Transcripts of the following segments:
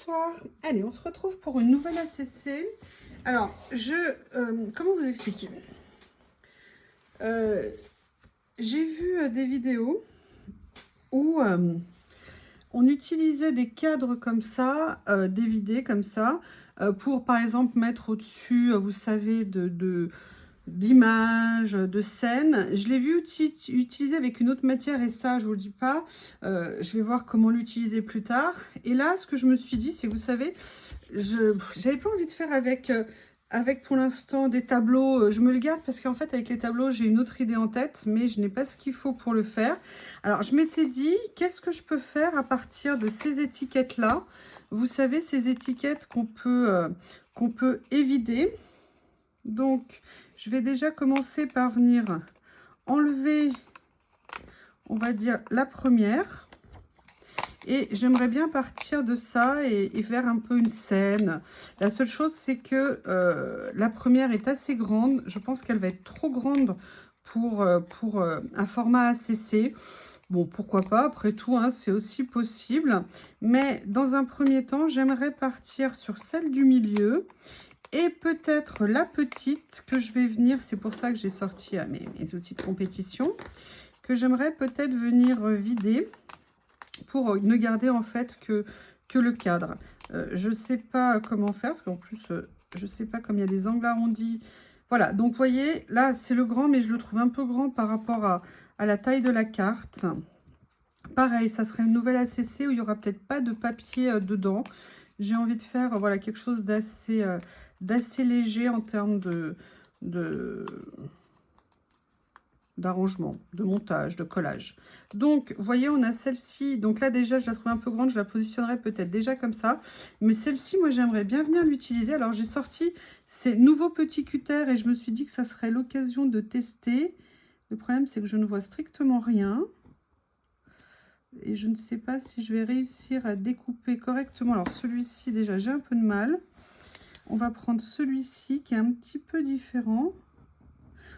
Bonsoir. Allez, on se retrouve pour une nouvelle ACC. Alors, comment vous expliquer? J'ai vu des vidéos où on utilisait des cadres comme ça, dévidés comme ça, pour par exemple mettre au-dessus, vous savez, d'images, de scènes. Je l'ai vu utiliser avec une autre matière et ça, je vous le dis pas. Je vais voir comment l'utiliser plus tard. Et là, ce que je me suis dit, c'est que vous savez, j'avais pas envie de faire avec pour l'instant des tableaux. Je me le garde parce qu'en fait, avec les tableaux, j'ai une autre idée en tête, mais je n'ai pas ce qu'il faut pour le faire. Alors, je m'étais dit, qu'est-ce que je peux faire à partir de ces étiquettes-là? Vous savez, ces étiquettes qu'on peut évider. Donc, je vais déjà commencer par venir enlever, on va dire, la première. Et j'aimerais bien partir de ça et faire un peu une scène. La seule chose, c'est que la première est assez grande. Je pense qu'elle va être trop grande pour un format ACC. Bon, pourquoi pas, après tout, hein, c'est aussi possible. Mais dans un premier temps, j'aimerais partir sur celle du milieu. Et peut-être la petite que je vais venir, c'est pour ça que j'ai sorti mes outils de compétition, que j'aimerais peut-être venir vider pour ne garder en fait que le cadre. Je ne sais pas comment faire, parce qu'en plus, je ne sais pas comme il y a des angles arrondis. Voilà, donc vous voyez, là c'est le grand, mais je le trouve un peu grand par rapport à la taille de la carte. Pareil, ça serait une nouvelle ACC où il n'y aura peut-être pas de papier dedans. J'ai envie de faire voilà, quelque chose d'assez léger en termes d'arrangement, de montage, de collage. Donc, vous voyez, on a celle-ci. Donc là, déjà, je la trouve un peu grande. Je la positionnerai peut-être déjà comme ça. Mais celle-ci, moi, j'aimerais bien venir l'utiliser. Alors, j'ai sorti ces nouveaux petits cutters et je me suis dit que ça serait l'occasion de tester. Le problème, c'est que je ne vois strictement rien. Et je ne sais pas si je vais réussir à découper correctement. Alors, celui-ci, déjà, j'ai un peu de mal. On va prendre celui-ci qui est un petit peu différent.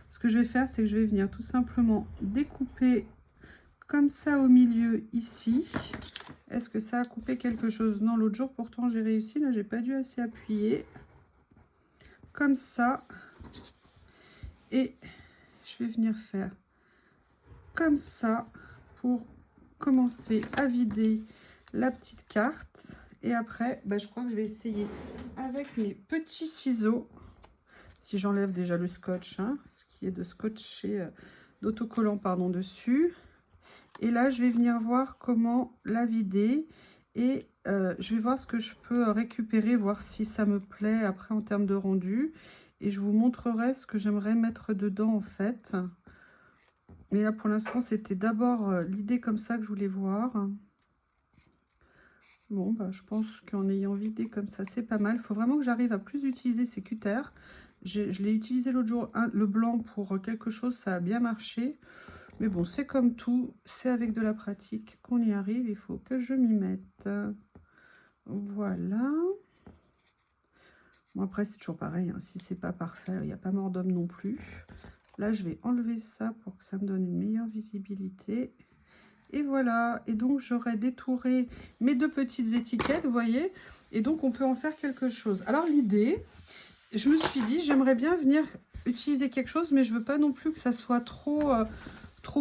Ce que je vais faire, c'est que je vais venir tout simplement découper comme ça au milieu ici. Est-ce que ça a coupé quelque chose? Non, l'autre jour, pourtant, j'ai réussi. Là, j'ai pas dû assez appuyer. Comme ça. Et je vais venir faire comme ça pour commencer à vider la petite carte. Et après, je crois que je vais essayer avec mes petits ciseaux. Si j'enlève déjà le scotch, hein, ce qui est de scotcher, d'autocollant, pardon, dessus. Et là, je vais venir voir comment la vider. Et je vais voir ce que je peux récupérer, voir si ça me plaît après en termes de rendu. Et je vous montrerai ce que j'aimerais mettre dedans, en fait. Mais là, pour l'instant, c'était d'abord l'idée comme ça que je voulais voir. Bon, je pense qu'en ayant vidé comme ça, c'est pas mal. Il faut vraiment que j'arrive à plus utiliser ces cutters. Je l'ai utilisé l'autre jour, le blanc, pour quelque chose, ça a bien marché. Mais bon, c'est comme tout, c'est avec de la pratique qu'on y arrive. Il faut que je m'y mette. Voilà. Bon, après, c'est toujours pareil. Hein, si c'est pas parfait, il n'y a pas mort d'homme non plus. Là, je vais enlever ça pour que ça me donne une meilleure visibilité. Et voilà. Et donc, j'aurais détouré mes deux petites étiquettes, vous voyez. Et donc, on peut en faire quelque chose. Alors, l'idée, je me suis dit, j'aimerais bien venir utiliser quelque chose, mais je veux pas non plus que ça soit trop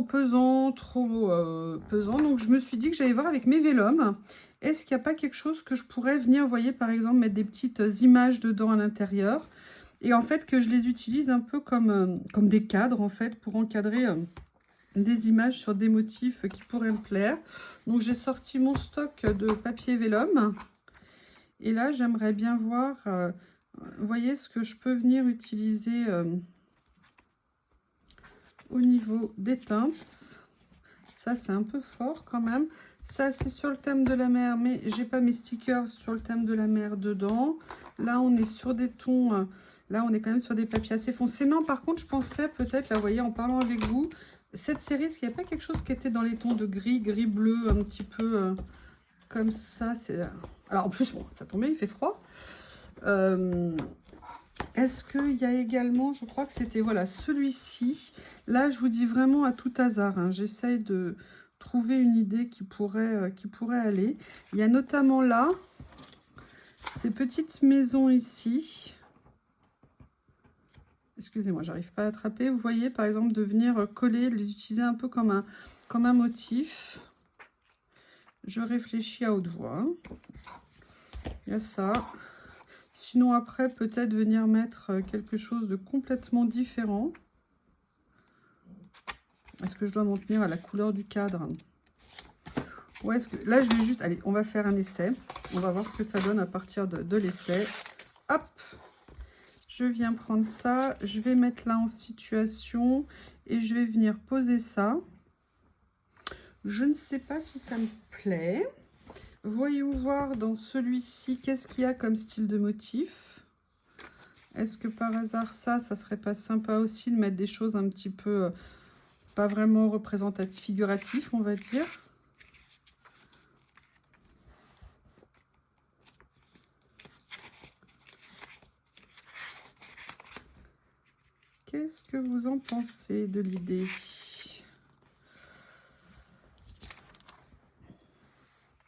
pesant, pesant. Donc, je me suis dit que j'allais voir avec mes vélums. Est-ce qu'il n'y a pas quelque chose que je pourrais venir, vous voyez, par exemple, mettre des petites images dedans à l'intérieur. Et en fait, que je les utilise un peu comme des cadres, en fait, pour encadrer des images sur des motifs qui pourraient me plaire. Donc, j'ai sorti mon stock de papier vélum. Et là, j'aimerais bien voir, vous voyez, ce que je peux venir utiliser au niveau des teintes. Ça, c'est un peu fort quand même. Ça, c'est sur le thème de la mer, mais j'ai pas mes stickers sur le thème de la mer dedans. Là, on est sur des tons... là, on est quand même sur des papiers assez foncés. Non, par contre, je pensais peut-être, là, vous voyez, en parlant avec vous, cette série, est-ce qu'il n'y a pas quelque chose qui était dans les tons de gris, gris-bleu, un petit peu comme ça? Alors, en plus, bon, ça tombait, il fait froid. Est-ce qu'il y a également, je crois que c'était, voilà, celui-ci. Là, je vous dis vraiment à tout hasard. Hein, j'essaye de trouver une idée qui pourrait aller. Il y a notamment là, ces petites maisons ici. Excusez-moi, j'arrive pas à attraper. Vous voyez, par exemple, de venir coller, de les utiliser un peu comme un motif. Je réfléchis à haute voix. Il y a ça. Sinon, après, peut-être venir mettre quelque chose de complètement différent. Est-ce que je dois m'en tenir à la couleur du cadre? Ou est-ce que... Là, je vais juste... Allez, on va faire un essai. On va voir ce que ça donne à partir de l'essai. Hop! Je viens prendre ça. Je vais mettre là en situation. Et je vais venir poser ça. Je ne sais pas si ça me plaît. Voyons voir dans celui-ci, qu'est-ce qu'il y a comme style de motif. Est-ce que par hasard, ça serait pas sympa aussi de mettre des choses un petit peu... pas vraiment représentatif, figuratif, on va dire. Qu'est-ce que vous en pensez de l'idée?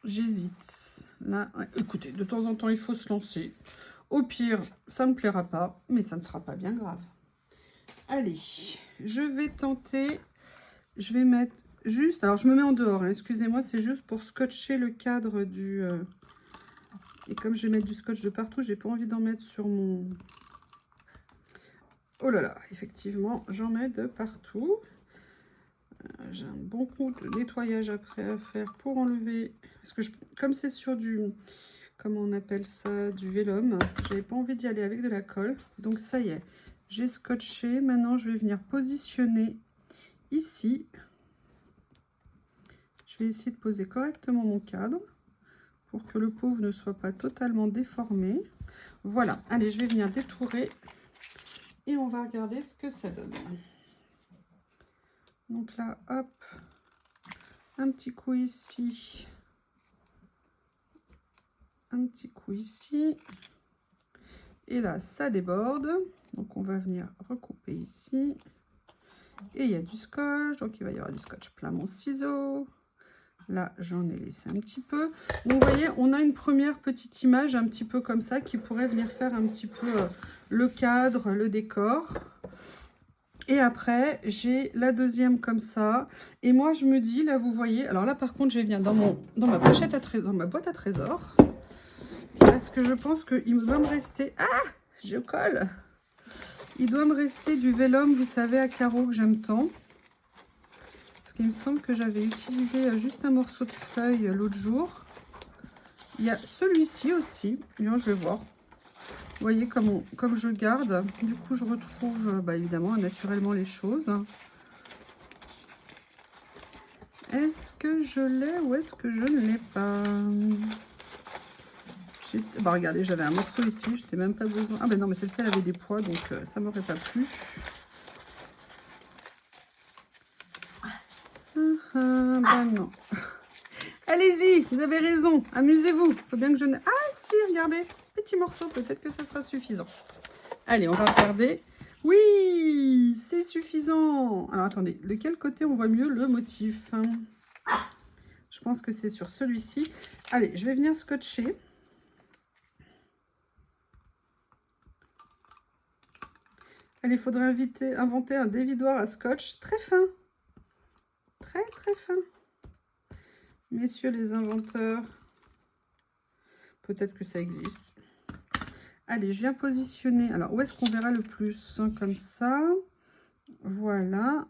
J'hésite. Là, ouais, écoutez, de temps en temps, il faut se lancer. Au pire, ça ne me plaira pas, mais ça ne sera pas bien grave. Allez, je vais tenter... Je vais mettre juste... Alors, je me mets en dehors, hein, excusez-moi, c'est juste pour scotcher le cadre du... Et comme je vais mettre du scotch de partout, j'ai pas envie d'en mettre sur mon... Oh là là, effectivement, j'en mets de partout. J'ai un bon coup de nettoyage après à faire pour enlever... Parce que comme c'est sur du... Comment on appelle ça? Du vélum. J'avais pas envie d'y aller avec de la colle. Donc ça y est, j'ai scotché. Maintenant, je vais venir positionner ici. Je vais essayer de poser correctement mon cadre pour que le pauvre ne soit pas totalement déformé. Voilà. Allez, je vais venir détourer et on va regarder ce que ça donne. Donc là, hop, un petit coup ici, un petit coup ici. Et là, ça déborde. Donc, on va venir recouper ici. Et il y a du scotch. Donc, il va y avoir du scotch plein mon ciseau. Là, j'en ai laissé un petit peu. Donc, vous voyez, on a une première petite image un petit peu comme ça qui pourrait venir faire un petit peu le cadre, le décor. Et après, j'ai la deuxième comme ça. Et moi, je me dis, là, vous voyez... Alors là, par contre, je vais venir dans ma pochette à trésor, dans ma boîte à trésor. Parce que je pense qu'il doit me rester... Ah! Je colle! Il doit me rester du vélum, vous savez, à carreaux que j'aime tant. Parce qu'il me semble que j'avais utilisé juste un morceau de feuille l'autre jour. Il y a celui-ci aussi. Bien, je vais voir. Vous voyez comme je garde. Du coup, je retrouve évidemment naturellement les choses. Est-ce que je l'ai ou est-ce que je ne l'ai pas? Bah, regardez, j'avais un morceau ici. Je n'ai même pas besoin. Ah ben non, mais celle-ci, elle avait des poids, donc ça m'aurait pas plu. Bah non. Allez-y, vous avez raison. Amusez-vous. Il faut bien que je... Ah si, regardez. Petit morceau, peut-être que ça sera suffisant. Allez, on va regarder. Oui, c'est suffisant. Alors, attendez. De quel côté on voit mieux le motif? Je pense que c'est sur celui-ci. Allez, je vais venir scotcher. Allez, il faudrait inventer un dévidoir à scotch très fin. Très, très fin. Messieurs les inventeurs, peut-être que ça existe. Allez, je viens positionner. Alors, où est-ce qu'on verra le plus? Comme ça. Voilà.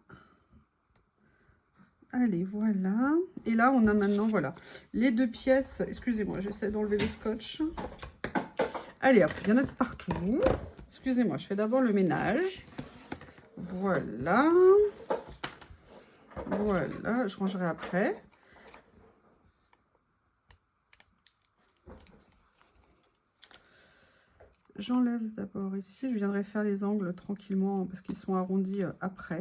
Allez, voilà. Et là, on a maintenant, voilà, les deux pièces. Excusez-moi, j'essaie d'enlever le scotch. Allez, hop, il y en a de partout. Excusez-moi, je fais d'abord le ménage. Voilà. Voilà, je rangerai après. J'enlève d'abord ici. Je viendrai faire les angles tranquillement parce qu'ils sont arrondis après.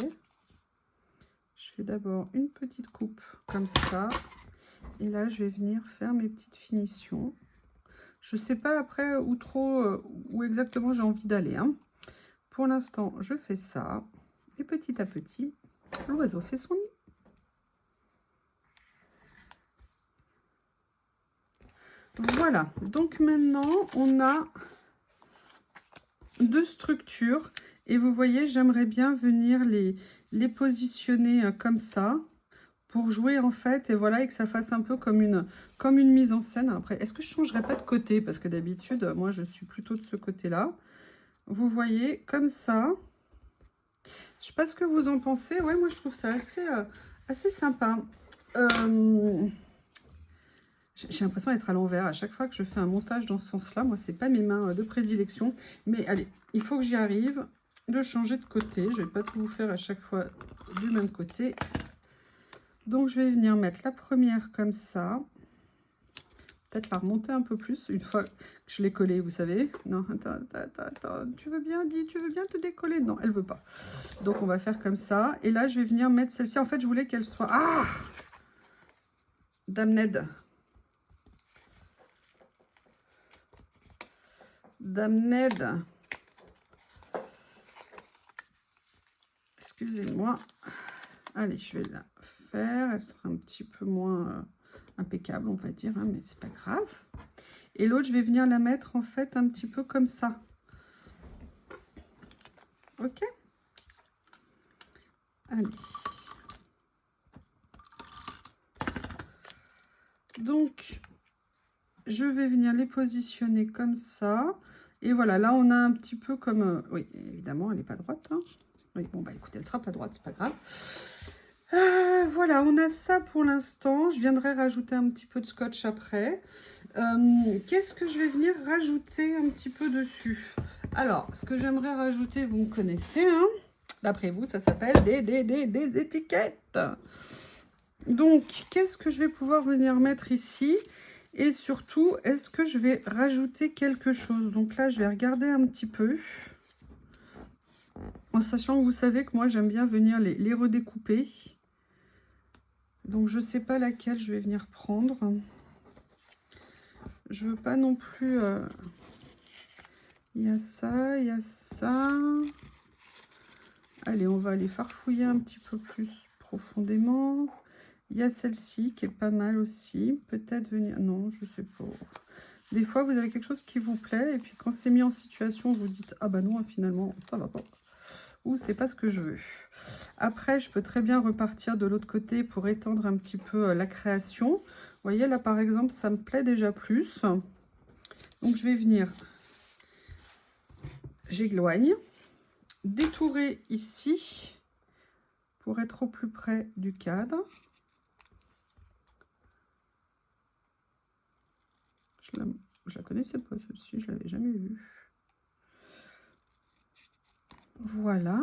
Je fais d'abord une petite coupe comme ça. Et là, je vais venir faire mes petites finitions. Je ne sais pas après où exactement j'ai envie d'aller. Hein. Pour l'instant, je fais ça. Et petit à petit, l'oiseau fait son nid. Voilà, donc maintenant on a deux structures et vous voyez, j'aimerais bien venir les positionner comme ça pour jouer en fait, et voilà, et que ça fasse un peu comme une mise en scène. Après, est-ce que je changerais pas de côté? Parce que d'habitude, moi je suis plutôt de ce côté-là. Vous voyez, comme ça. Je sais pas ce que vous en pensez. Ouais, moi je trouve ça assez sympa. J'ai l'impression d'être à l'envers. À chaque fois que je fais un montage dans ce sens-là, moi, c'est pas mes mains de prédilection. Mais allez, il faut que j'y arrive de changer de côté. Je vais pas tout vous faire à chaque fois du même côté. Donc, je vais venir mettre la première comme ça. Peut-être la remonter un peu plus une fois que je l'ai collée, vous savez. Non, attends. Tu veux bien, dis, tu veux bien te décoller? Non, elle veut pas. Donc, on va faire comme ça. Et là, je vais venir mettre celle-ci. En fait, je voulais qu'elle soit... Ah! Damned. Damned. Excusez-moi. Allez, je vais la faire. Elle sera un petit peu moins impeccable, on va dire, hein, mais c'est pas grave. Et l'autre, je vais venir la mettre en fait un petit peu comme ça. Ok. Allez. Donc, je vais venir les positionner comme ça. Et voilà, là, on a un petit peu comme... oui, évidemment, elle n'est pas droite. Hein. Oui, bon, bah écoutez, elle sera pas droite, c'est pas grave. Voilà, on a ça pour l'instant. Je viendrai rajouter un petit peu de scotch après. Qu'est-ce que je vais venir rajouter un petit peu dessus? Alors, ce que j'aimerais rajouter, vous me connaissez, hein? D'après vous, ça s'appelle des étiquettes. Donc, qu'est-ce que je vais pouvoir venir mettre ici? Et surtout, est-ce que je vais rajouter quelque chose? Donc là, je vais regarder un petit peu. En sachant que vous savez que moi, j'aime bien venir les redécouper. Donc, je ne sais pas laquelle je vais venir prendre. Je veux pas non plus... Il y a ça, il y a ça. Allez, on va aller farfouiller un petit peu plus profondément. Il y a celle-ci qui est pas mal aussi. Peut-être venir... Non, je sais pas. Des fois, vous avez quelque chose qui vous plaît. Et puis, quand c'est mis en situation, vous dites... Ah bah non, finalement, ça va pas. Ou c'est pas ce que je veux. Après, je peux très bien repartir de l'autre côté pour étendre un petit peu la création. Vous voyez, là, par exemple, ça me plaît déjà plus. Donc, je vais venir... J'éloigne. Détourer ici pour être au plus près du cadre. Je la connaissais pas celle-ci, je l'avais jamais vue. Voilà.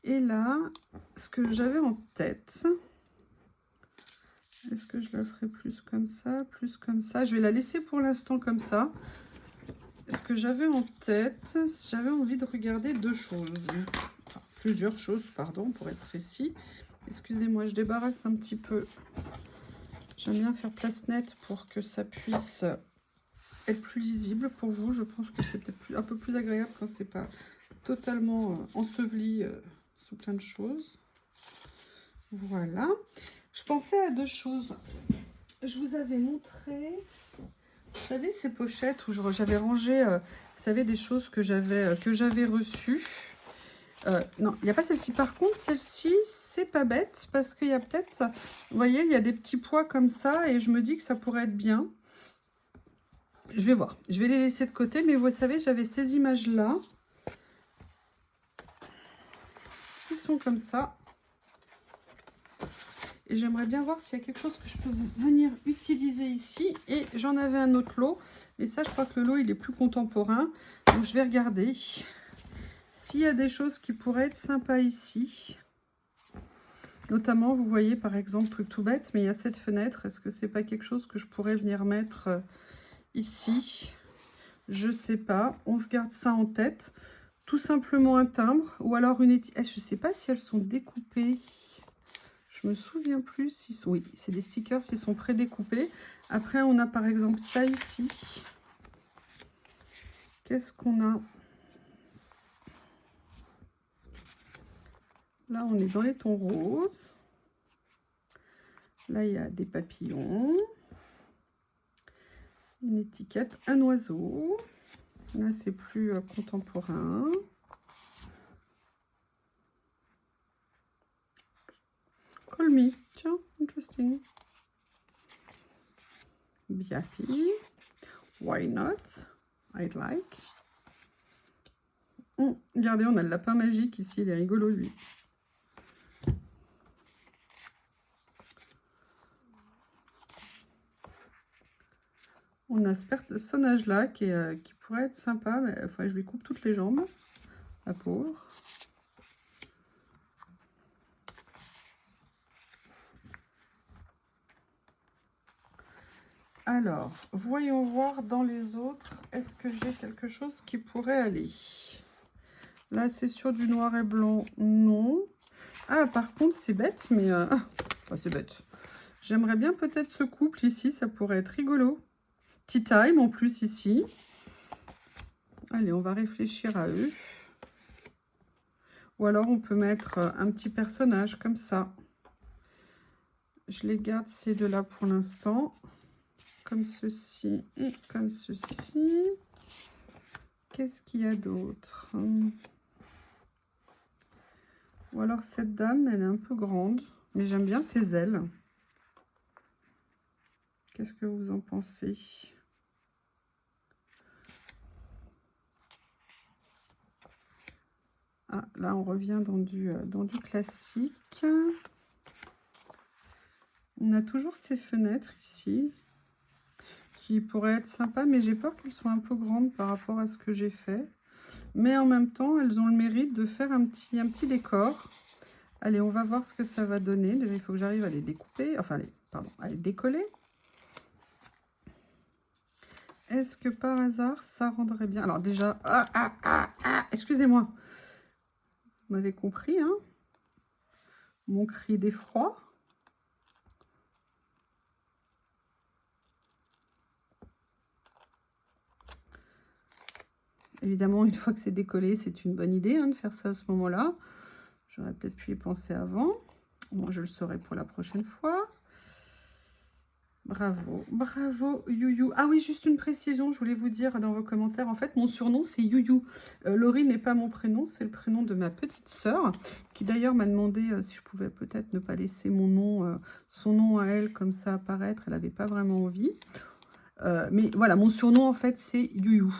Et là, ce que j'avais en tête, est-ce que je la ferai plus comme ça, plus comme ça? Je vais la laisser pour l'instant comme ça. Ce que j'avais en tête, j'avais envie de regarder deux choses. Enfin, plusieurs choses, pardon, pour être précis. Excusez-moi, je débarrasse un petit peu. J'aime bien faire place nette pour que ça puisse être plus lisible pour vous. Je pense que c'est peut-être un peu plus agréable quand c'est pas totalement enseveli sous plein de choses. Voilà. Je pensais à deux choses. Je vous avais montré, vous savez, ces pochettes où j'avais rangé, vous savez, des choses que j'avais reçues. Non, il n'y a pas celle-ci. Par contre, celle-ci, c'est pas bête parce qu'il y a peut-être, vous voyez, il y a des petits pois comme ça et je me dis que ça pourrait être bien. Je vais voir. Je vais les laisser de côté, mais vous savez, j'avais ces images-là qui sont comme ça. Et j'aimerais bien voir s'il y a quelque chose que je peux venir utiliser ici. Et j'en avais un autre lot. Et ça, je crois que le lot, il est plus contemporain. Donc, je vais regarder s'il y a des choses qui pourraient être sympas ici. Notamment, vous voyez, par exemple, truc tout bête, mais il y a cette fenêtre. Est-ce que c'est pas quelque chose que je pourrais venir mettre ici? Je sais pas. On se garde ça en tête. Tout simplement un timbre. Ou alors une étiquette. Je sais pas si elles sont découpées. Je me souviens plus si sont... Oui, c'est des stickers, ils sont prédécoupés. Après, on a par exemple ça ici. Qu'est-ce qu'on a? Là, on est dans les tons roses. Là, il y a des papillons. Une étiquette, un oiseau. Là, c'est plus contemporain. Call me. Tiens, interesting. Biafi. Why not? I'd like. Regardez, on a le lapin magique ici. Il est rigolo, lui. On a ce personnage-là qui pourrait être sympa, mais il faudrait que je lui coupe toutes les jambes. La pauvre. Alors, voyons voir dans les autres. Est-ce que j'ai quelque chose qui pourrait aller? Là, c'est sur du noir et blanc. Non. Ah, par contre, c'est bête, mais... Enfin, c'est bête. J'aimerais bien peut-être ce couple ici. Ça pourrait être rigolo. Tea time en plus ici. Allez, on va réfléchir à eux. Ou alors, on peut mettre un petit personnage comme ça. Je les garde ces deux-là pour l'instant. Comme ceci et comme ceci. Qu'est-ce qu'il y a d'autre? Ou alors cette dame, elle est un peu grande, mais j'aime bien ses ailes. Qu'est-ce que vous en pensez? Ah, là, on revient dans du classique. On a toujours ces fenêtres ici, qui pourraient être sympas, mais j'ai peur qu'elles soient un peu grandes par rapport à ce que j'ai fait. Mais en même temps, elles ont le mérite de faire un petit décor. Allez, on va voir ce que ça va donner. Déjà, il faut que j'arrive à les découper, enfin, à les décoller. Est-ce que par hasard, ça rendrait bien? Alors déjà, excusez-moi. Vous m'avez compris, hein? Mon cri d'effroi. Évidemment, une fois que c'est décollé, c'est une bonne idée de faire ça à ce moment-là. J'aurais peut-être pu y penser avant. Bon, je le saurai pour la prochaine fois. Bravo, bravo Youyou. Ah oui, juste une précision, je voulais vous dire dans vos commentaires. En fait, mon surnom, c'est Youyou. Laurie n'est pas mon prénom, c'est le prénom de ma petite sœur, qui d'ailleurs m'a demandé si je pouvais peut-être ne pas laisser mon nom, son nom à elle, comme ça apparaître. Elle n'avait pas vraiment envie. Mais voilà, mon surnom, en fait, c'est Youyou.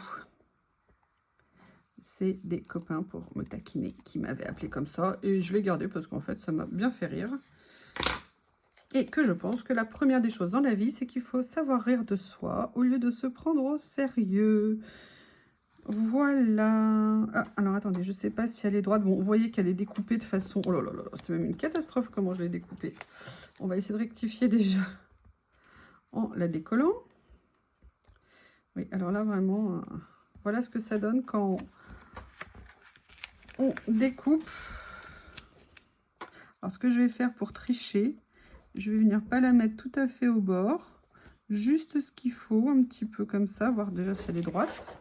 C'est des copains pour me taquiner qui m'avaient appelé comme ça. Et je l'ai gardé parce qu'en fait, ça m'a bien fait rire. Et que je pense que la première des choses dans la vie, c'est qu'il faut savoir rire de soi au lieu de se prendre au sérieux. Voilà. Ah, alors attendez, je ne sais pas si elle est droite. Bon, vous voyez qu'elle est découpée de façon... Oh là là là, c'est même une catastrophe comment je l'ai découpée. On va essayer de rectifier déjà en la décollant. Oui, alors là, vraiment, voilà ce que ça donne quand on découpe. Alors, ce que je vais faire pour tricher, je vais venir pas la mettre tout à fait au bord. Juste ce qu'il faut, un petit peu comme ça, voir déjà si elle est droite.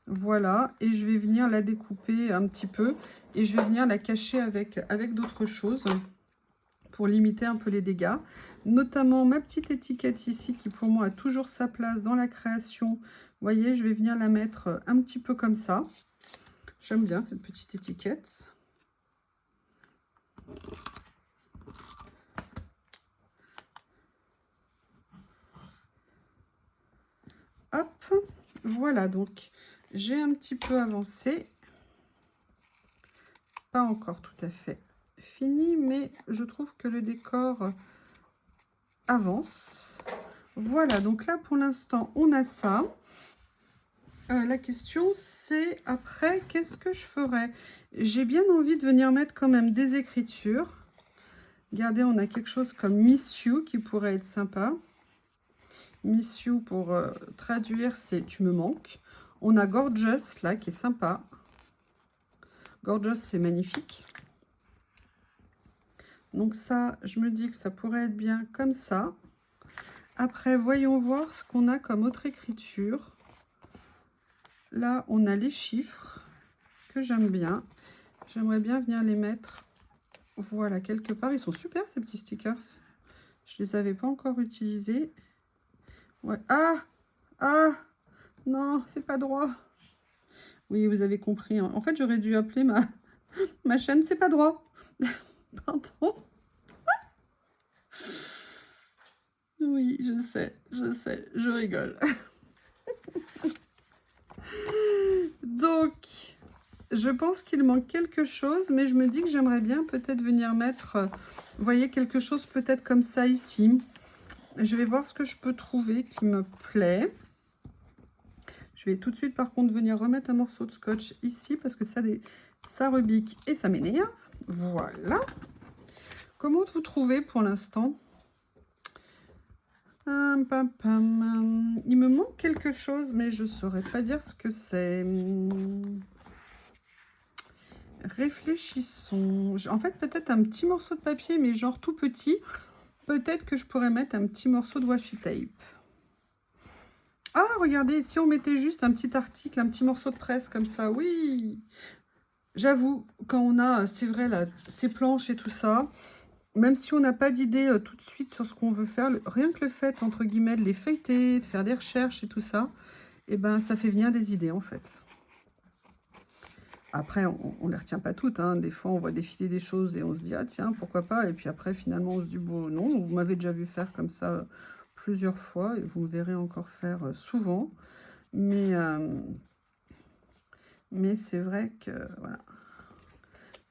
Voilà, et je vais venir la découper un petit peu. Et je vais venir la cacher avec d'autres choses pour limiter un peu les dégâts. Notamment ma petite étiquette ici qui pour moi a toujours sa place dans la création. Vous voyez, je vais venir la mettre un petit peu comme ça. J'aime bien cette petite étiquette. Hop, voilà, donc j'ai un petit peu avancé. Pas encore tout à fait fini, mais je trouve que le décor avance. Voilà, donc là pour l'instant on a ça. La question c'est après qu'est-ce que je ferai? J'ai bien envie de venir mettre quand même des écritures. Regardez, on a quelque chose comme Miss You qui pourrait être sympa. Miss You pour traduire c'est tu me manques. On a Gorgeous là qui est sympa. Gorgeous c'est magnifique. Donc ça, je me dis que ça pourrait être bien comme ça. Après, voyons voir ce qu'on a comme autre écriture. Là, on a les chiffres que j'aime bien. J'aimerais bien venir les mettre, voilà, quelque part. Ils sont super, ces petits stickers. Je ne les avais pas encore utilisés. Ouais. Ah, Ah, non, c'est pas droit. Oui, vous avez compris. En fait, j'aurais dû appeler ma chaîne C'est pas droit. Pardon. Oui, je rigole. Donc, je pense qu'il manque quelque chose, mais je me dis que j'aimerais bien peut-être venir mettre, vous voyez, quelque chose peut-être comme ça ici. Je vais voir ce que je peux trouver qui me plaît. Je vais tout de suite, par contre, venir remettre un morceau de scotch ici, parce que ça rebique et ça m'énerve. Voilà. Comment vous trouvez pour l'instant? Il me manque quelque chose, mais je ne saurais pas dire ce que c'est. Réfléchissons. En fait, peut-être un petit morceau de papier, mais genre tout petit. Peut-être que je pourrais mettre un petit morceau de washi tape. Ah, regardez, si on mettait juste un petit article, un petit morceau de presse comme ça, oui. J'avoue, quand on a, c'est vrai, là, ces planches et tout ça, même si on n'a pas d'idée tout de suite sur ce qu'on veut faire, rien que le fait, entre guillemets, de les feuilleter, de faire des recherches et tout ça, eh ben, ça fait venir des idées, en fait. Après, on ne les retient pas toutes. Hein. Des fois, on voit défiler des choses et on se dit, ah tiens, pourquoi pas. Et puis après, finalement, on se dit, bon, non, vous m'avez déjà vu faire comme ça plusieurs fois et vous me verrez encore faire souvent. Mais c'est vrai que, voilà,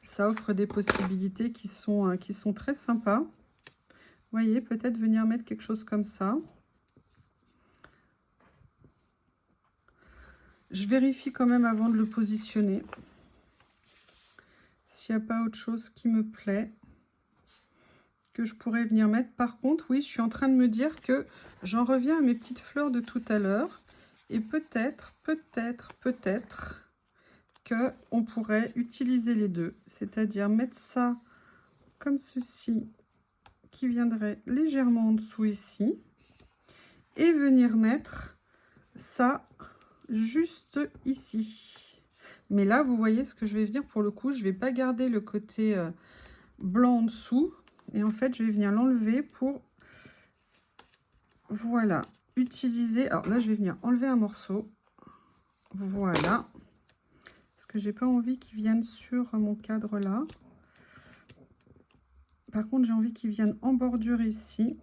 ça offre des possibilités qui sont très sympas. Vous voyez, peut-être venir mettre quelque chose comme ça. Je vérifie quand même avant de le positionner. S'il n'y a pas autre chose qui me plaît, que je pourrais venir mettre. Par contre, oui, je suis en train de me dire que j'en reviens à mes petites fleurs de tout à l'heure. Et peut-être que on pourrait utiliser les deux. C'est-à-dire mettre ça comme ceci, qui viendrait légèrement en dessous ici. Et venir mettre ça juste ici. Mais là, vous voyez ce que je vais venir pour le coup. Je ne vais pas garder le côté blanc en dessous. Et en fait, je vais venir l'enlever pour, voilà, utiliser. Alors là, je vais venir enlever un morceau. Voilà. Parce que j'ai pas envie qu'il vienne sur mon cadre là. Par contre, j'ai envie qu'il vienne en bordure ici.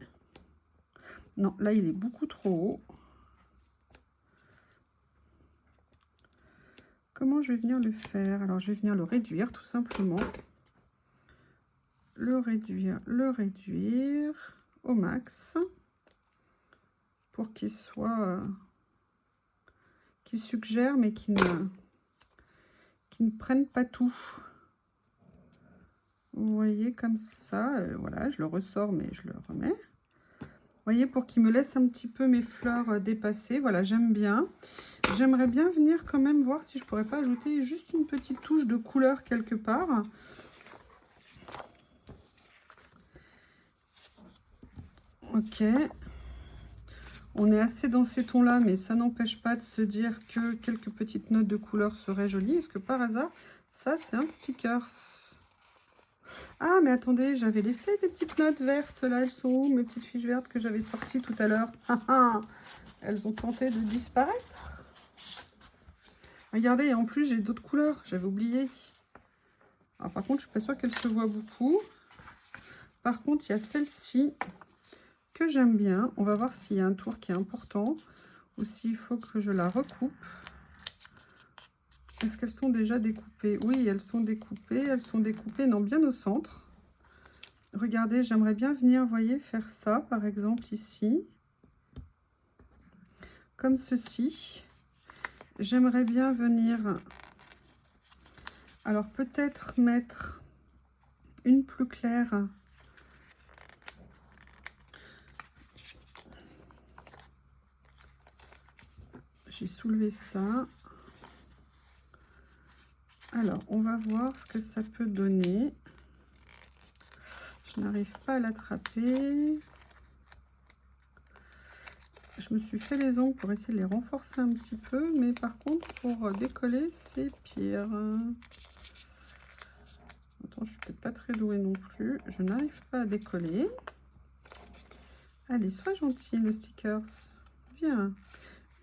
Non, là, il est beaucoup trop haut. Comment je vais venir le faire? Alors, je vais venir le réduire tout simplement. Le réduire au max. Pour qu'il soit... qui suggère, mais qui ne prenne pas tout. Vous voyez, comme ça. Voilà, je le ressors, mais je le remets. Vous voyez, pour qu'il me laisse un petit peu mes fleurs dépasser. Voilà, j'aime bien. J'aimerais bien venir quand même voir si je pourrais pas ajouter juste une petite touche de couleur quelque part. Ok. On est assez dans ces tons-là, mais ça n'empêche pas de se dire que quelques petites notes de couleur seraient jolies. Est-ce que par hasard, ça, c'est un sticker? Ah, mais attendez, j'avais laissé des petites notes vertes. Là, elles sont où, mes petites fiches vertes que j'avais sorties tout à l'heure? Elles ont tenté de disparaître. Regardez, en plus, j'ai d'autres couleurs. J'avais oublié. Alors, par contre, je suis pas sûre qu'elle se voit beaucoup. Par contre, il y a celle-ci que j'aime bien. On va voir s'il y a un tour qui est important ou s'il faut que je la recoupe. Est-ce qu'elles sont déjà découpées? Oui, elles sont découpées. Elles sont découpées, non, bien au centre. Regardez, j'aimerais bien venir, vous voyez, faire ça, par exemple, ici. Comme ceci. J'aimerais bien venir... Alors, peut-être mettre une plus claire. J'ai soulevé ça. Alors, on va voir ce que ça peut donner. Je n'arrive pas à l'attraper. Je me suis fait les ongles pour essayer de les renforcer un petit peu, mais par contre, pour décoller, c'est pire. Attends, je suis peut-être pas très douée non plus. Je n'arrive pas à décoller. Allez, sois gentil, le stickers. Viens.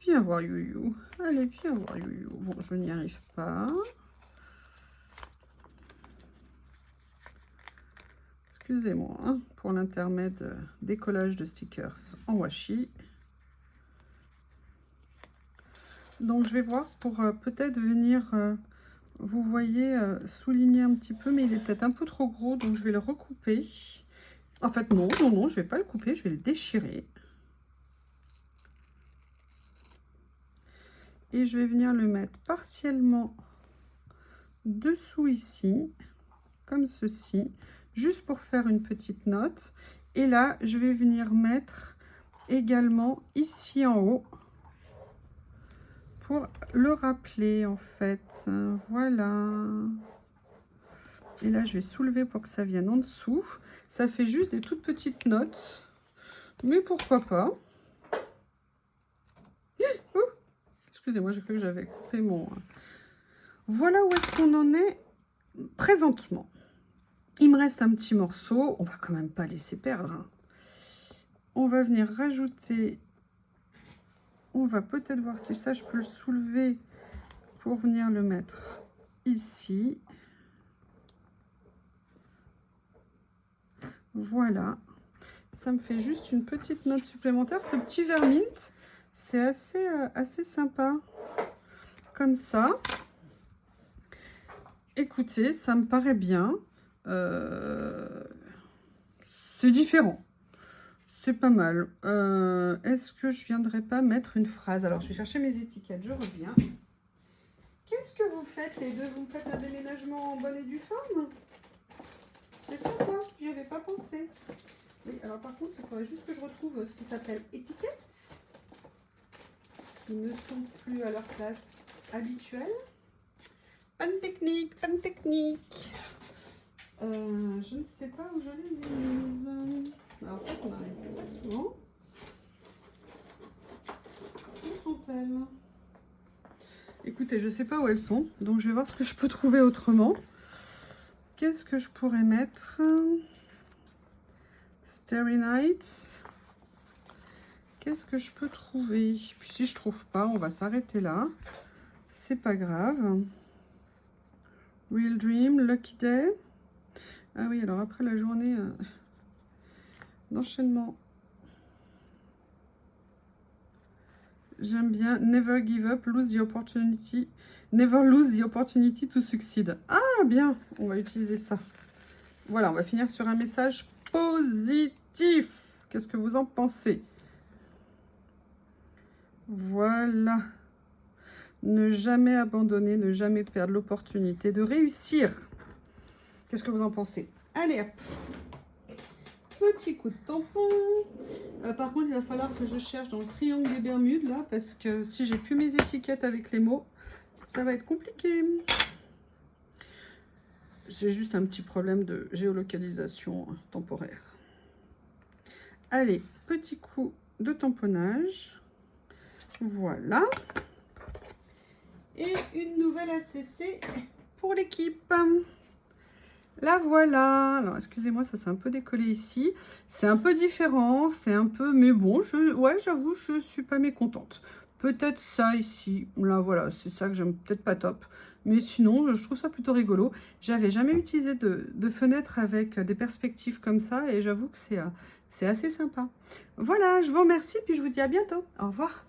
Viens voir Youyou. Allez, viens voir Youyou. Bon, je n'y arrive pas. Excusez-moi hein, pour l'intermède décollage de stickers en washi. Donc, je vais voir pour peut-être venir, vous voyez, souligner un petit peu, mais il est peut-être un peu trop gros, donc je vais le recouper. En fait, non, non, non, je ne vais pas le couper, je vais le déchirer. Et je vais venir le mettre partiellement dessous ici, comme ceci, juste pour faire une petite note. Et là, je vais venir mettre également ici en haut, pour le rappeler en fait. Voilà. Et là, je vais soulever pour que ça vienne en dessous. Ça fait juste des toutes petites notes, mais pourquoi pas. Excusez-moi, j'ai cru que j'avais coupé mon... Voilà où est-ce qu'on en est présentement. Il me reste un petit morceau. On va quand même pas laisser perdre. Hein. On va venir rajouter... On va peut-être voir si ça, je peux le soulever pour venir le mettre ici. Voilà. Ça me fait juste une petite note supplémentaire. Ce petit vermint, c'est assez sympa. Comme ça. Écoutez, ça me paraît bien. C'est différent. C'est pas mal. Est-ce que je viendrais pas mettre une phrase? Alors, je vais chercher mes étiquettes. Je reviens. Qu'est-ce que vous faites, les deux? Vous me faites un déménagement en bonne et due forme? C'est ça, quoi? J'y avais pas pensé. Oui, alors par contre, il faudrait juste que je retrouve ce qui s'appelle étiquettes. Ils ne sont plus à leur place habituelle. Panne technique, panne technique. Je ne sais pas où je les ai mises. Alors ça m'arrive pas souvent. Où sont-elles? Écoutez, je ne sais pas où elles sont, donc je vais voir ce que je peux trouver autrement. Qu'est-ce que je pourrais mettre? Starry Night. Qu'est-ce que je peux trouver? Puis si je trouve pas, on va s'arrêter là. C'est pas grave. Real Dream, Lucky Day. Ah oui, alors après la journée d'enchaînement. J'aime bien Never Give Up, Lose the Opportunity. Never lose the opportunity to succeed. Ah bien, on va utiliser ça. Voilà, on va finir sur un message positif. Qu'est-ce que vous en pensez? Voilà. Ne jamais abandonner, ne jamais perdre l'opportunité de réussir. Qu'est-ce que vous en pensez? Allez, hop. Petit coup de tampon. Par contre, il va falloir que je cherche dans le triangle des Bermudes, là, parce que si j'ai plus mes étiquettes avec les mots, ça va être compliqué. J'ai juste un petit problème de géolocalisation temporaire. Allez, petit coup de tamponnage. Voilà. Et une nouvelle ACC pour l'équipe. La voilà. Alors, excusez-moi, ça s'est un peu décollé ici. C'est un peu différent, c'est un peu... Mais bon, ouais, j'avoue, je ne suis pas mécontente. Peut-être ça ici. Là, voilà, c'est ça que j'aime peut-être pas top. Mais sinon, je trouve ça plutôt rigolo. J'avais jamais utilisé de fenêtre avec des perspectives comme ça. Et j'avoue que c'est assez sympa. Voilà, je vous remercie, puis je vous dis à bientôt. Au revoir.